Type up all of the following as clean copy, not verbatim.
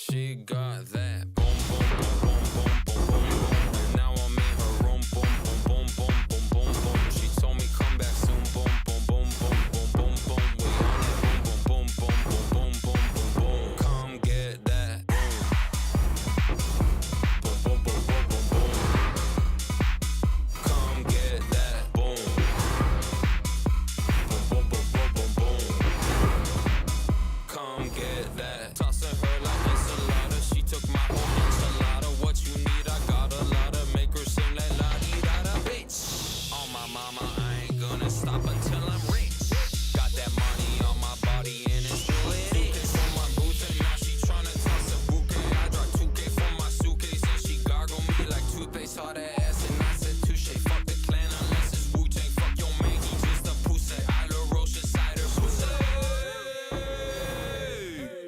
She got that boom boom boom boom boom boom boom boom. And now I'm in her room. Boom boom boom boom boom boom boom. She told me come back soon. Boom boom boom boom boom boom boom. We on it. Boom boom boom boom boom boom boom boom boom. Come get that boom. Boom boom boom boom boom boom. Come get that boom. Boom boom boom boom boom boom. Come get that. Tossing her like enchilada. She took my whole enchilada. What you need, I got a lot of. Make her sing like la di da da, bitch. On my mama, I ain't gonna stop until I'm rich. Got that money on my body and it's split. 2K for my boots and now she tryna toss a bouquet. I dropped 2K for my suitcase and she gargled me like toothpaste. Saw that ass and I said touche. Fuck the clan unless it's Wu-Tang. Fuck your man, he just a pussy. I love Roche cider pussy.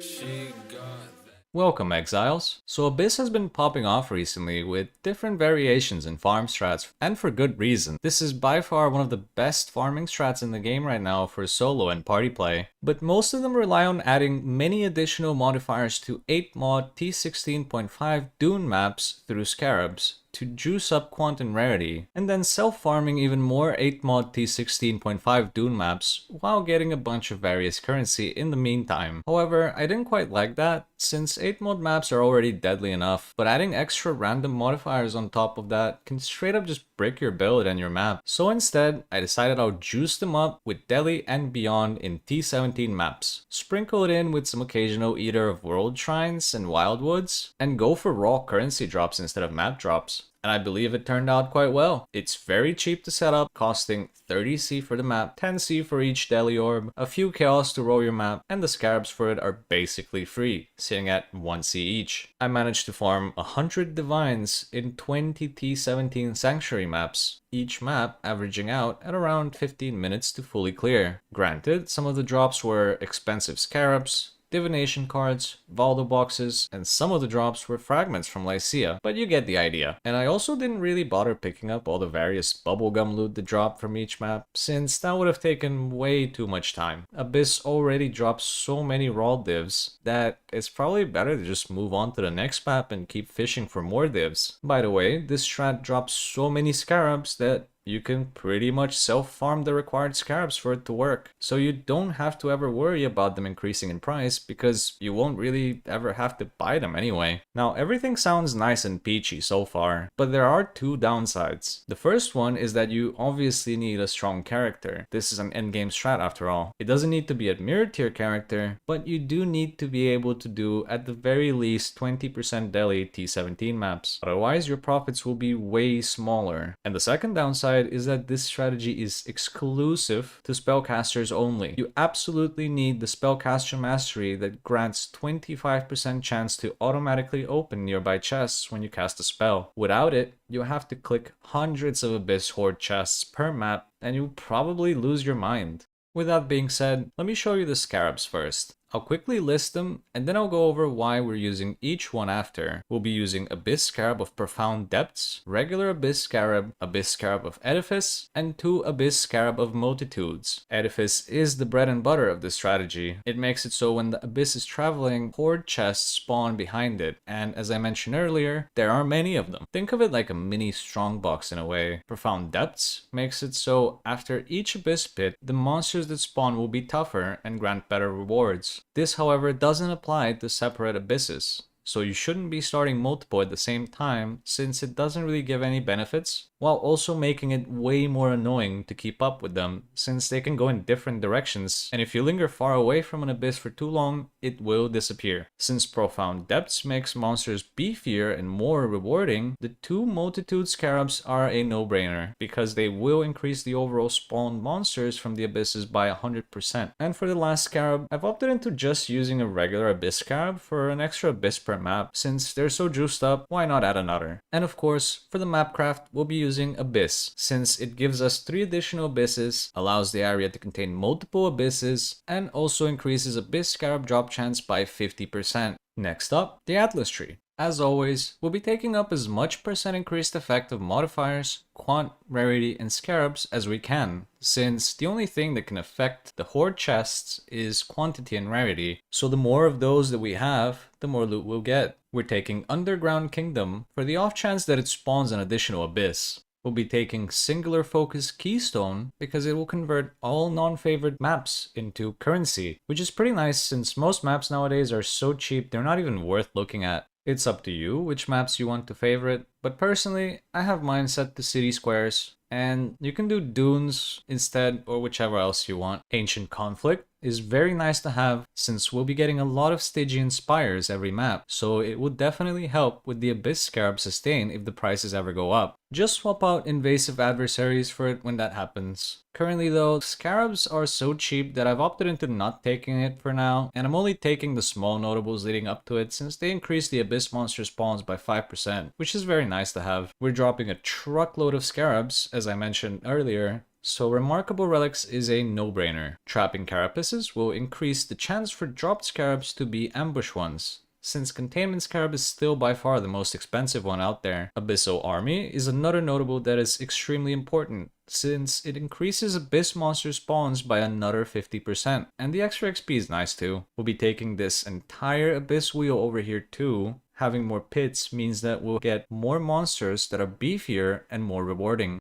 She got that. Welcome, Exiles. So Abyss has been popping off recently with different variations in farm strats, and for good reason. This is by far one of the best farming strats in the game right now for solo and party play, but most of them rely on adding many additional modifiers to 8mod T16.5 Dune maps through Scarabs to juice up quantum rarity, and then self-farming even more 8mod T16.5 Dune maps while getting a bunch of various currency in the meantime. However, I didn't quite like that, since 8mod maps are already deadly enough, but adding extra random modifiers on top of that can straight up just break your build and your map. So instead, I decided I'll juice them up with Delhi and beyond in T17 maps, sprinkle it in with some occasional Eater of World Shrines and Wildwoods, and go for raw currency drops instead of map drops. And I believe it turned out quite well. It's very cheap to set up, costing 30C for the map, 10C for each Delhi orb, a few chaos to roll your map, and the scarabs for it are basically free, sitting at 1C each. I managed to farm 100 divines in 20 T17 sanctuary maps, each map averaging out at around 15 minutes to fully clear. Granted, some of the drops were expensive scarabs, divination cards, Valdo boxes, and some of the drops were fragments from Lycia, but you get the idea. And I also didn't really bother picking up all the various bubblegum loot that dropped from each map, since that would have taken way too much time. Abyss already drops so many raw divs that it's probably better to just move on to the next map and keep fishing for more divs. By the way, this strat drops so many scarabs that you can pretty much self-farm the required scarabs for it to work. So you don't have to ever worry about them increasing in price because you won't really ever have to buy them anyway. Now, everything sounds nice and peachy so far, but there are two downsides. The first one is that you obviously need a strong character. This is an endgame strat after all. It doesn't need to be a mirror tier character, but you do need to be able to do at the very least 20% Delhi T17 maps. Otherwise, your profits will be way smaller. And the second downside is that this strategy is exclusive to spellcasters only. You absolutely need the spellcaster mastery that grants 25% chance to automatically open nearby chests when you cast a spell. Without it, you have to click hundreds of Abyss Hoard chests per map and you'll probably lose your mind. With that being said, let me show you the scarabs first. I'll quickly list them, and then I'll go over why we're using each one after. We'll be using Abyss Scarab of Profound Depths, regular Abyss Scarab of Edifice, and 2 Abyss Scarab of Multitudes. Edifice is the bread and butter of this strategy. It makes it so when the Abyss is traveling, hoard chests spawn behind it, and as I mentioned earlier, there are many of them. Think of it like a mini strongbox in a way. Profound Depths makes it so after each Abyss pit, the monsters that spawn will be tougher and grant better rewards. This, however, doesn't apply to separate abysses, so you shouldn't be starting multiple at the same time since it doesn't really give any benefits, while also making it way more annoying to keep up with them since they can go in different directions, and if you linger far away from an abyss for too long, it will disappear. Since Profound Depths makes monsters beefier and more rewarding, the 2 Multitude Scarabs are a no-brainer because they will increase the overall spawn monsters from the abysses by 100%. And for the last Scarab, I've opted into just using a regular Abyss Scarab for an extra abyss per map. Since they're so juiced up, why not add another? And of course, for the map craft, we'll be using Abyss, since it gives us 3 additional abysses, allows the area to contain multiple abysses, and also increases Abyss Scarab drop chance by 50%. Next up, the Atlas tree. As always, we'll be taking up as much percent increased effect of modifiers, quant, rarity, and scarabs as we can, since the only thing that can affect the hoard chests is quantity and rarity, so the more of those that we have, the more loot we'll get. We're taking Underground Kingdom for the off chance that it spawns an additional abyss. We'll be taking Singular Focus Keystone because it will convert all non-favored maps into currency, which is pretty nice since most maps nowadays are so cheap they're not even worth looking at. It's up to you which maps you want to favorite, but personally, I have mine set to city squares, and you can do dunes instead or whichever else you want. Ancient Conflict is very nice to have since we'll be getting a lot of Stygian spires every map, so it would definitely help with the Abyss Scarab sustain if the prices ever go up. Just swap out invasive adversaries for it when that happens. Currently though, Scarabs are so cheap that I've opted into not taking it for now, and I'm only taking the small notables leading up to it since they increase the Abyss monster spawns by 5%, which is very nice to have. We're dropping a truckload of Scarabs, as I mentioned earlier, so Remarkable Relics is a no-brainer. Trapping Carapaces will increase the chance for dropped Scarabs to be ambush ones, since Containment Scarab is still by far the most expensive one out there. Abyssal Army is another notable that is extremely important, since it increases Abyss monster spawns by another 50%, and the extra XP is nice too. We'll be taking this entire Abyss wheel over here too. Having more pits means that we'll get more monsters that are beefier and more rewarding.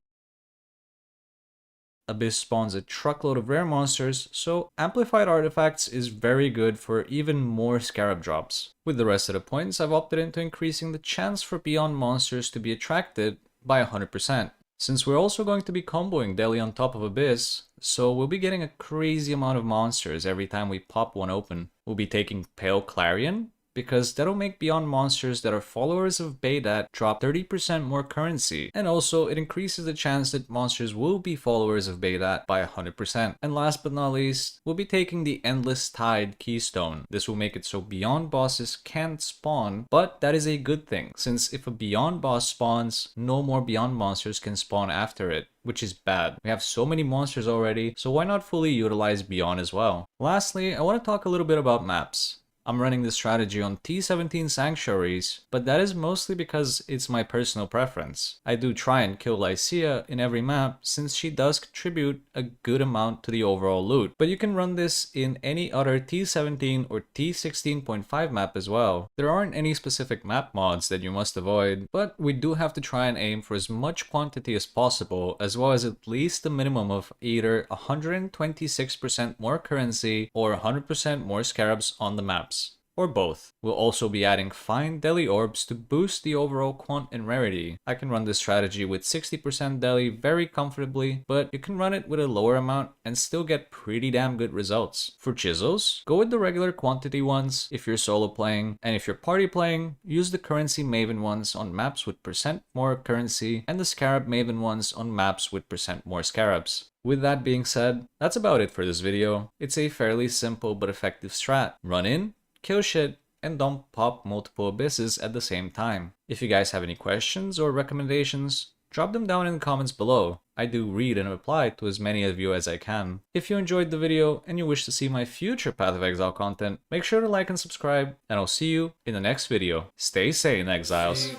Abyss spawns a truckload of rare monsters, so Amplified Artifacts is very good for even more Scarab drops. With the rest of the points, I've opted into increasing the chance for Beyond monsters to be attracted by 100%. Since we're also going to be comboing Deli on top of Abyss, so we'll be getting a crazy amount of monsters every time we pop one open. We'll be taking Pale Clarion, because that'll make Beyond monsters that are followers of Baydat drop 30% more currency, and also it increases the chance that monsters will be followers of Baydat by 100%. And last but not least, we'll be taking the Endless Tide Keystone. This will make it so Beyond bosses can't spawn, but that is a good thing, since if a Beyond boss spawns, no more Beyond monsters can spawn after it, which is bad. We have so many monsters already, so why not fully utilize Beyond as well? Lastly, I want to talk a little bit about maps. I'm running this strategy on T17 Sanctuaries, but that is mostly because it's my personal preference. I do try and kill Lycia in every map since she does contribute a good amount to the overall loot, but you can run this in any other T17 or T16.5 map as well. There aren't any specific map mods that you must avoid, but we do have to try and aim for as much quantity as possible, as well as at least a minimum of either 126% more currency or 100% more Scarabs on the maps. Or both. We'll also be adding fine Deli Orbs to boost the overall quant and rarity. I can run this strategy with 60% Deli very comfortably, but you can run it with a lower amount and still get pretty damn good results. For chisels, go with the regular quantity ones if you're solo playing, and if you're party playing, use the Currency Maven ones on maps with % more currency and the Scarab Maven ones on maps with % more Scarabs. With that being said, that's about it for this video. It's a fairly simple but effective strat. Run in, kill shit, and don't pop multiple abysses at the same time. If you guys have any questions or recommendations, drop them down in the comments below. I do read and reply to as many of you as I can. If you enjoyed the video and you wish to see my future Path of Exile content, make sure to like and subscribe, and I'll see you in the next video. Stay sane, exiles.